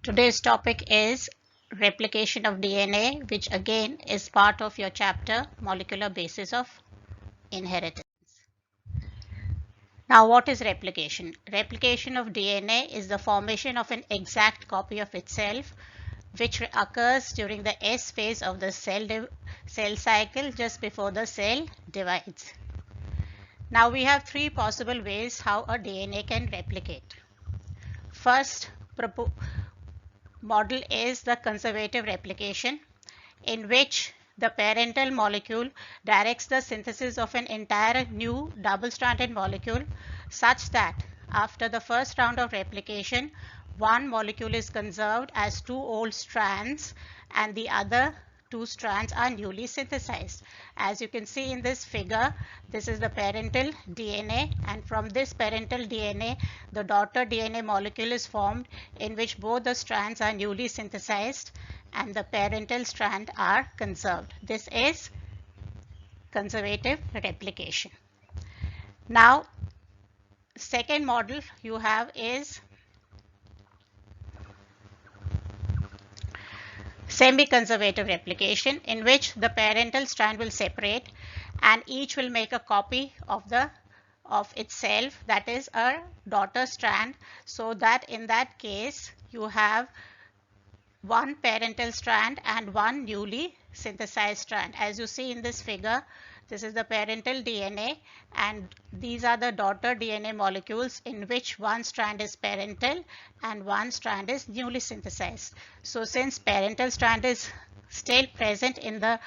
Today's topic is replication of DNA, which again is part of your chapter Molecular Basis of Inheritance. Now, what is replication? Replication of DNA is the formation of an exact copy of itself, which occurs during the S phase of the cell cycle just before the cell divides. Now, we have three possible ways how a DNA can replicate. First model is the conservative replication, in which the parental molecule directs the synthesis of an entire new double-stranded molecule such that after the first round of replication, one molecule is conserved as two old strands and the other two strands are newly synthesized. As you can see in this figure, this is the parental DNA, and from this parental DNA, the daughter DNA molecule is formed in which both the strands are newly synthesized and the parental strand are conserved. This is conservative replication. Now, second model you have is semi-conservative replication, in which the parental strand will separate and each will make a copy of itself, that is a daughter strand, so that in that case you have one parental strand and one newly synthesized strand. As you see in this figure, this is the parental DNA and these are the daughter DNA molecules in which one strand is parental and one strand is newly synthesized. So since parental strand is still present in the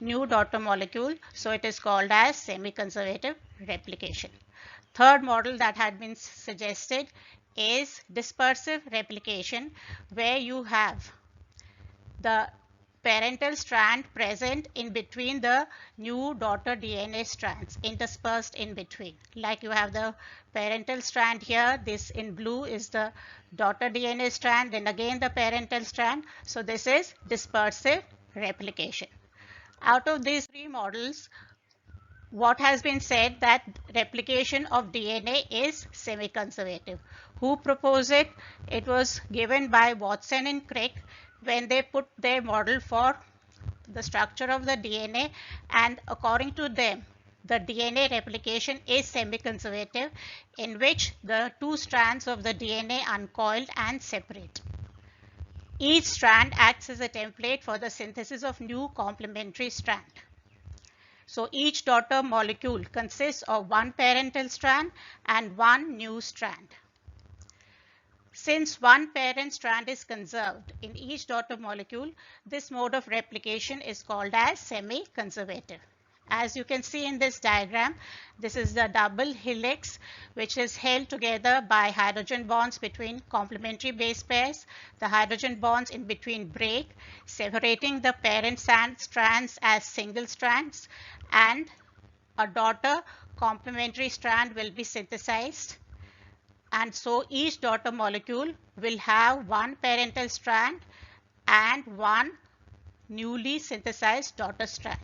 new daughter molecule, so it is called as semi-conservative replication. Third model that had been suggested is dispersive replication, where you have the parental strand present in between the new daughter DNA strands, interspersed in between. Like you have the parental strand here, this in blue is the daughter DNA strand, then again the parental strand. So this is dispersive replication. Out of these three models, what has been said that replication of DNA is semi-conservative. Who proposed it? It was given by Watson and Crick when they put their model for the structure of the DNA, and according to them, the DNA replication is semi-conservative, in which the two strands of the DNA uncoiled and separate. Each strand acts as a template for the synthesis of new complementary strand. So each daughter molecule consists of one parental strand and one new strand. Since one parent strand is conserved in each daughter molecule, this mode of replication is called as semi-conservative. As you can see in this diagram, this is the double helix which is held together by hydrogen bonds between complementary base pairs. The hydrogen bonds in between break, separating the parent strands as single strands, and a daughter complementary strand will be synthesized. And so each daughter molecule will have one parental strand and one newly synthesized daughter strand.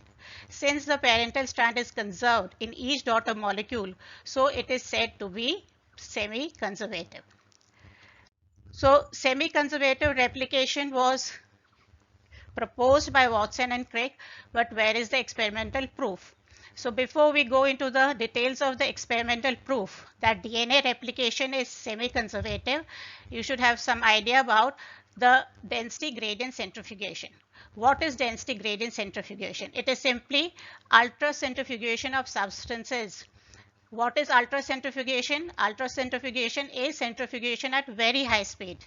Since the parental strand is conserved in each daughter molecule, so it is said to be semi-conservative. So semi-conservative replication was proposed by Watson and Crick, but where is the experimental proof? So before we go into the details of the experimental proof that DNA replication is semi-conservative, you should have some idea about the density gradient centrifugation. What is density gradient centrifugation? It is simply ultracentrifugation of substances. What is ultracentrifugation? Ultracentrifugation is centrifugation at very high speed,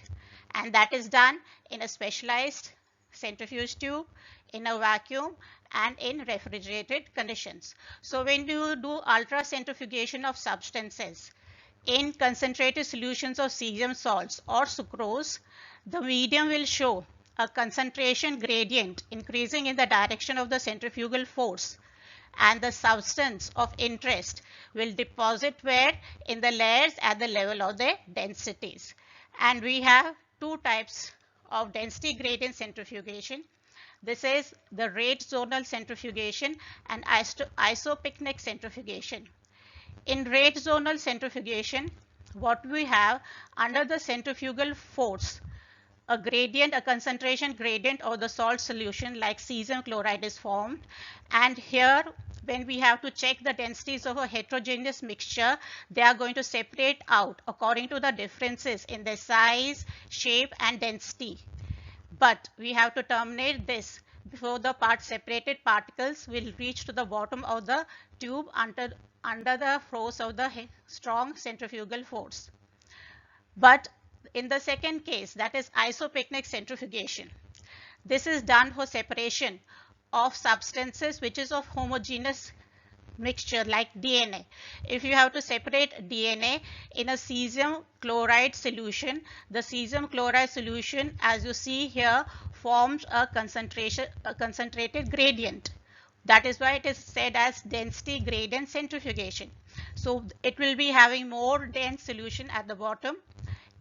and that is done in a specialized centrifuge tube, in a vacuum, and in refrigerated conditions. So when you do ultracentrifugation of substances in concentrated solutions of cesium salts or sucrose, the medium will show a concentration gradient increasing in the direction of the centrifugal force, and the substance of interest will deposit where? In the layers at the level of the densities. And we have two types of density gradient centrifugation. This is the rate zonal centrifugation and isopycnic centrifugation. In rate zonal centrifugation, what we have, under the centrifugal force, a gradient, a concentration gradient of the salt solution like cesium chloride is formed. And here, when we have to check the densities of a heterogeneous mixture, they are going to separate out according to the differences in their size, shape and density. But we have to terminate this before the separated particles will reach to the bottom of the tube under the force of the strong centrifugal force. But in the second case, that is isopycnic centrifugation, this is done for separation of substances which is of homogeneous mixture like DNA. If you have to separate DNA in a cesium chloride solution, the cesium chloride solution, as you see here, forms a concentrated gradient. That is why it is said as density gradient centrifugation. So it will be having more dense solution at the bottom,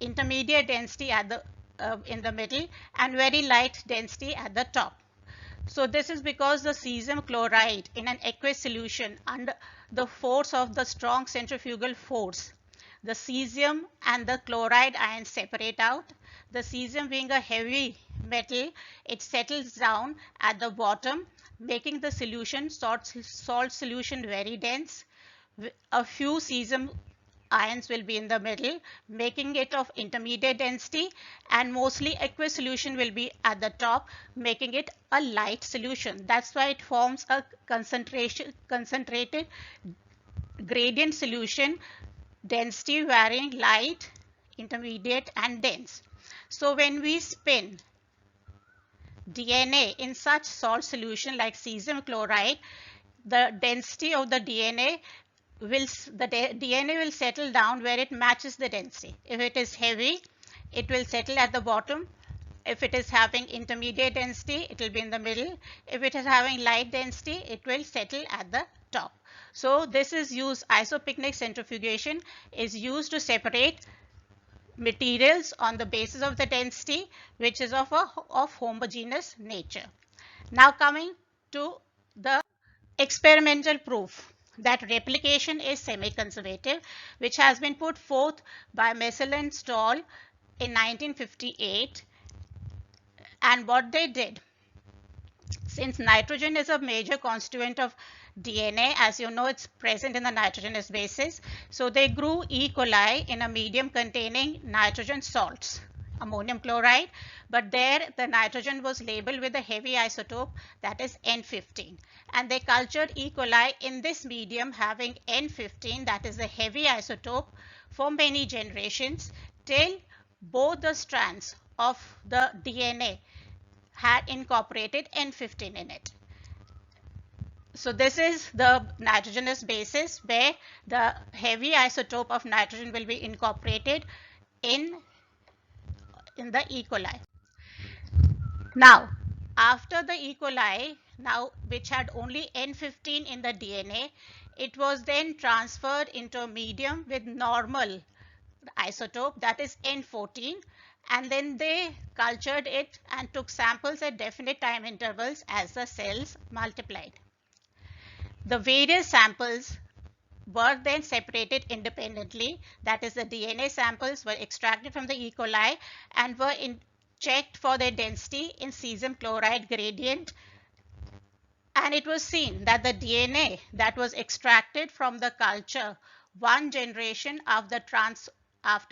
intermediate density at the in the middle, and very light density at the top. So this is because the cesium chloride in an aqueous solution under the force of the strong centrifugal force, the cesium and the chloride ions separate out. The cesium being a heavy metal, it settles down at the bottom, making the solution, salt solution, very dense. A few cesium ions will be in the middle, making it of intermediate density, and mostly aqueous solution will be at the top, making it a light solution. That's why it forms a concentrated gradient solution, density varying light, intermediate and dense. So when we spin DNA in such salt solution like cesium chloride, the density of the DNA will settle down where it matches the density. If it is heavy, it will settle at the bottom. If it is having intermediate density, it will be in the middle. If it is having light density, it will settle at the top. So this is used, isopycnic centrifugation is used to separate materials on the basis of the density which is of homogeneous nature. Now coming to the experimental proof that replication is semi-conservative, which has been put forth by Messel and Stahl in 1958. And what they did, since nitrogen is a major constituent of DNA, as you know, it's present in the nitrogenous bases. So they grew E. coli in a medium containing nitrogen salts, ammonium chloride, but there the nitrogen was labeled with a heavy isotope, that is N15. And they cultured E. coli in this medium having N15, that is the heavy isotope, for many generations till both the strands of the DNA had incorporated N15 in it. So this is the nitrogenous basis where the heavy isotope of nitrogen will be incorporated in the E. coli. Now, after the E. coli, which had only N15 in the DNA, it was then transferred into a medium with normal isotope, that is N14, and then they cultured it and took samples at definite time intervals as the cells multiplied. The various samples were then separated independently, that is the DNA samples were extracted from the E. coli and were checked for their density in cesium chloride gradient, and it was seen that the DNA that was extracted from the culture one generation after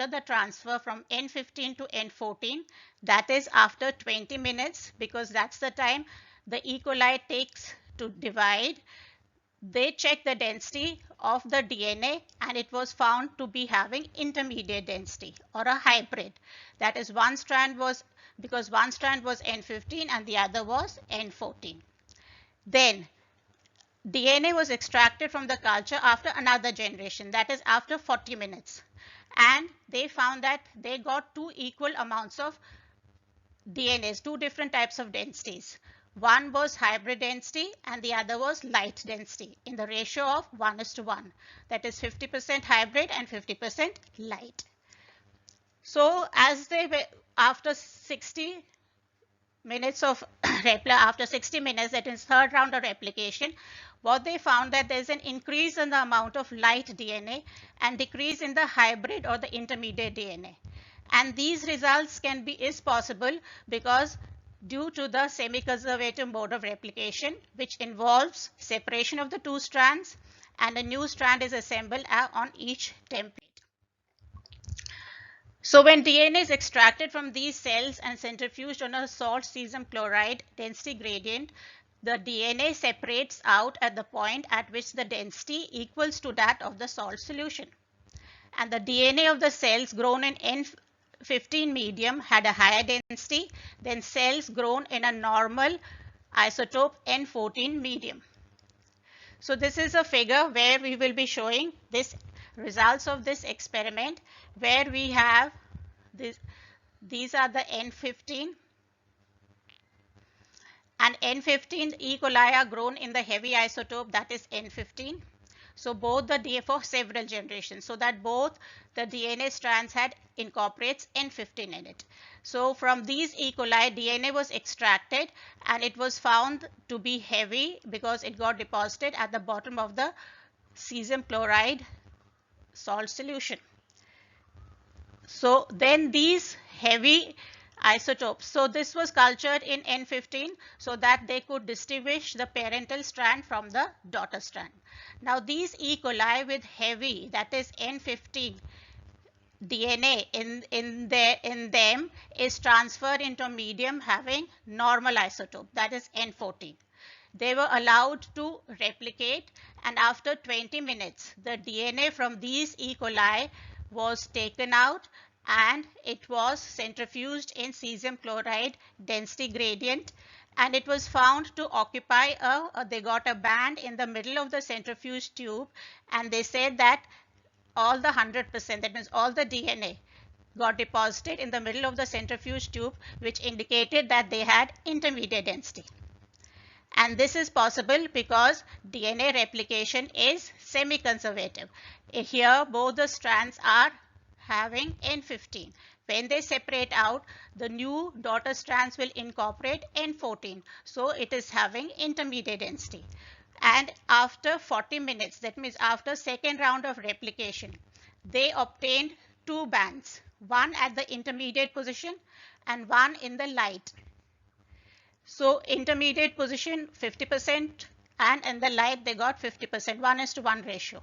the transfer from N15 to N14, that is after 20 minutes, because that's the time the E. coli takes to divide, they checked the density of the DNA and it was found to be having intermediate density or a hybrid. That is, one strand was N15 and the other was N14. Then DNA was extracted from the culture after another generation, that is after 40 minutes. And they found that they got two equal amounts of DNAs, two different types of densities. One was hybrid density and the other was light density in the ratio of 1:1. That is 50% hybrid and 50% light. So as they were, after 60 minutes of after 60 minutes, that is third round of replication, what they found that there is an increase in the amount of light DNA and decrease in the hybrid or the intermediate DNA. And these results is possible because due to the semi-conservative mode of replication, which involves separation of the two strands, and a new strand is assembled on each template. So when DNA is extracted from these cells and centrifuged on a salt cesium chloride density gradient, the DNA separates out at the point at which the density equals to that of the salt solution. And the DNA of the cells grown in N15 medium had a higher density than cells grown in a normal isotope N14 medium. So this is a figure where we will be showing this results of this experiment, where we have this, these are the N15 and N15 E. coli are grown in the heavy isotope, that is N15. So both the DNA for several generations, so that both the DNA strands had incorporates N15 in it. So from these E. coli, DNA was extracted and it was found to be heavy because it got deposited at the bottom of the cesium chloride salt solution. So then these heavy isotopes, so this was cultured in N15 so that they could distinguish the parental strand from the daughter strand. Now these E. coli with heavy, that is N15 DNA in them is transferred into medium having normal isotope, that is N14. They were allowed to replicate, and after 20 minutes the DNA from these E. coli was taken out and it was centrifuged in cesium chloride density gradient, and it was found to occupy they got a band in the middle of the centrifuge tube, and they said that all the 100%, that means all the DNA got deposited in the middle of the centrifuge tube, which indicated that they had intermediate density. And this is possible because DNA replication is semi-conservative. Here both the strands are having N15. When they separate out, the new daughter strands will incorporate N14. So it is having intermediate density. And after 40 minutes, that means after second round of replication, they obtained two bands, one at the intermediate position and one in the light. So intermediate position 50% and in the light they got 50%, 1:1 ratio.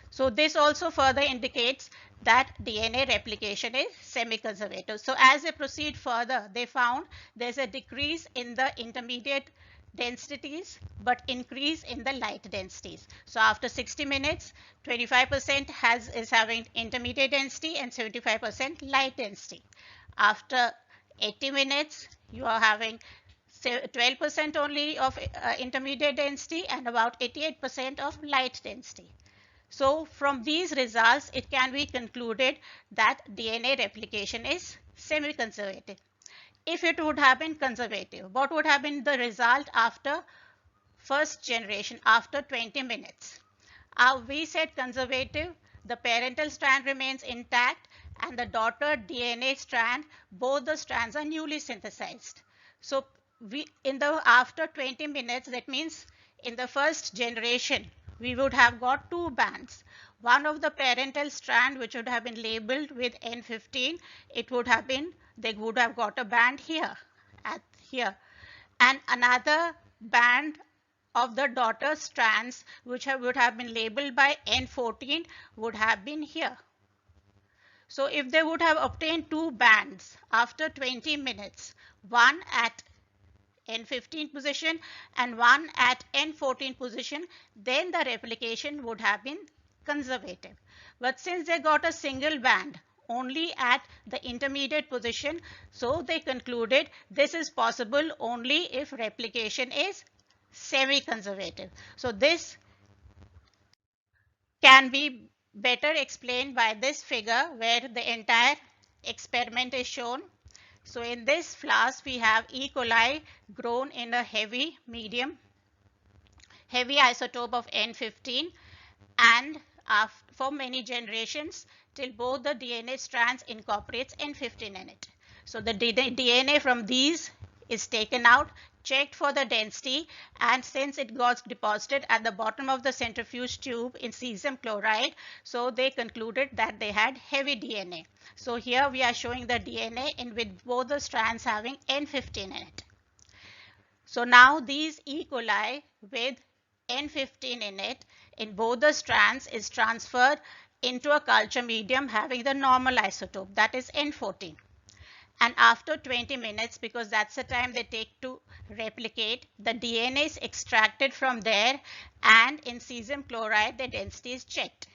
So this also further indicates that DNA replication is semi-conservative. So as they proceed further, they found there's a decrease in the intermediate densities but increase in the light densities. So after 60 minutes, 25% is having intermediate density and 75% light density. After 80 minutes, you are having 12% only of intermediate density and about 88% of light density. So from these results, it can be concluded that DNA replication is semi-conservative. If it would have been conservative, what would have been the result after first generation, after 20 minutes? We said conservative, the parental strand remains intact and the daughter DNA strand, both the strands are newly synthesized. So after 20 minutes, that means in the first generation, we would have got two bands. One of the parental strand, which would have been labeled with N15, they would have got a band here, and another band of the daughter strands, which would have been labeled by N14, would have been here. So if they would have obtained two bands after 20 minutes, one at N15 position and one at N14 position, then the replication would have been conservative. But since they got a single band only at the intermediate position, so they concluded this is possible only if replication is semi-conservative. So this can be better explained by this figure where the entire experiment is shown. So in this flask we have E. coli grown in a heavy isotope of N15, and for many generations till both the DNA strands incorporates N15 in it. So the DNA from these is taken out checked for the density, and since it got deposited at the bottom of the centrifuge tube in cesium chloride, so they concluded that they had heavy DNA. So here we are showing the DNA in with both the strands having N15 in it. So now these E. coli with N15 in it in both the strands is transferred into a culture medium having the normal isotope, that is N14. And after 20 minutes, because that's the time they take to replicate, the DNA is extracted from there, and in cesium chloride the density is checked,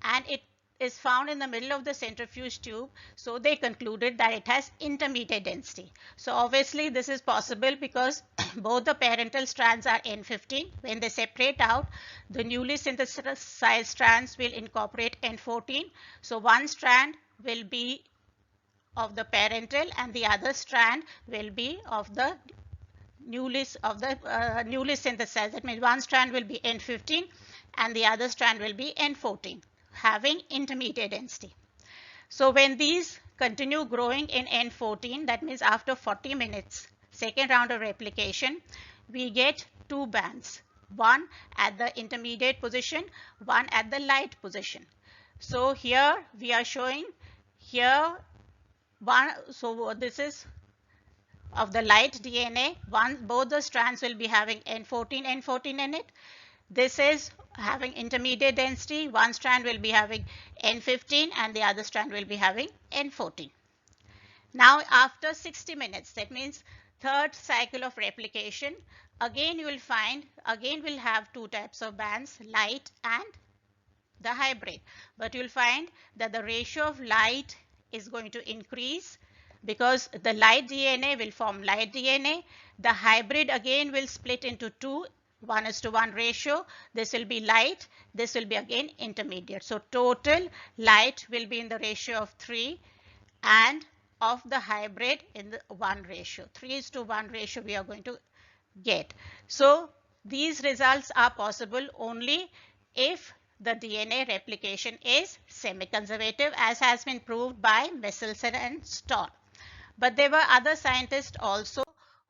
and it is found in the middle of the centrifuge tube, so they concluded that it has intermediate density. So obviously this is possible because both the parental strands are N15. When they separate out, the newly synthesized strands will incorporate N14. So one strand will be of the parental and the other strand will be of the newly synthesized. That means one strand will be N15 and the other strand will be N14, having intermediate density. So when these continue growing in N14, that means after 40 minutes, second round of replication, we get two bands, one at the intermediate position, one at the light position. So here we are showing here one, so this is of the light DNA, both the strands will be having N14 in it. This is having intermediate density, one strand will be having N15 and the other strand will be having N14. Now after 60 minutes, that means third cycle of replication, again you will find, again we'll have two types of bands, light and the hybrid. But you'll find that the ratio of light is going to increase because the light DNA will form light DNA. The hybrid again will split into two, 1:1 ratio. This will be light, this will be again intermediate. So total light will be in the ratio of 3 and of the hybrid in the 1 ratio. 3:1 ratio we are going to get. So these results are possible only if the DNA replication is semi-conservative, as has been proved by Michelson and Stoll. But there were other scientists also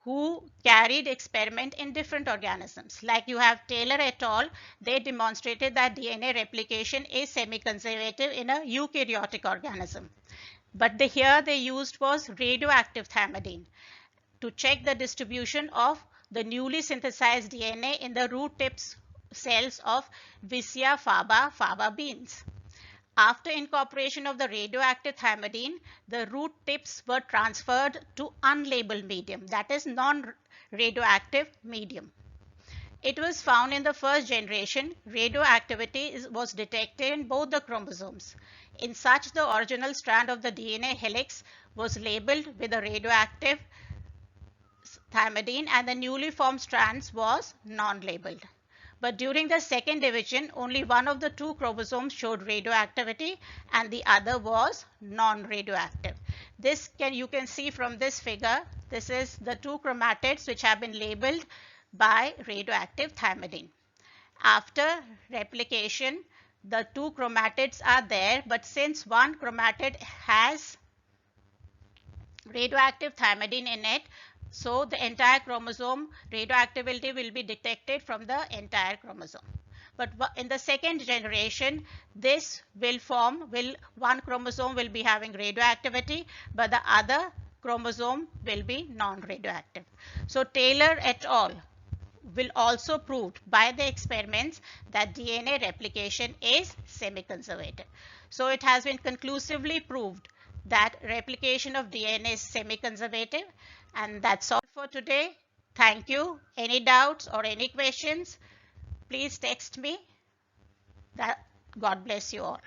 who carried experiment in different organisms. Like you have Taylor et al. They demonstrated that DNA replication is semi-conservative in a eukaryotic organism. But here they used was radioactive thymidine to check the distribution of the newly synthesized DNA in the root tips cells of Vicia faba beans. After incorporation of the radioactive thymidine, the root tips were transferred to unlabeled medium, that is non-radioactive medium. It was found in the first generation radioactivity was detected in both the chromosomes. In such, the original strand of the DNA helix was labeled with a radioactive thymidine and the newly formed strands was non-labeled. But during the second division, only one of the two chromosomes showed radioactivity and the other was non-radioactive. This you can see from this figure. This is the two chromatids which have been labeled by radioactive thymidine. After replication, the two chromatids are there, but since one chromatid has radioactive thymidine in it, so the entire chromosome radioactivity will be detected from the entire chromosome. But in the second generation, this will one chromosome will be having radioactivity, but the other chromosome will be non-radioactive. So Taylor et al. Will also prove by the experiments that DNA replication is semi-conservative. So it has been conclusively proved that replication of DNA is semi-conservative. And that's all for today. Thank you. Any doubts or any questions, please text me. God bless you all.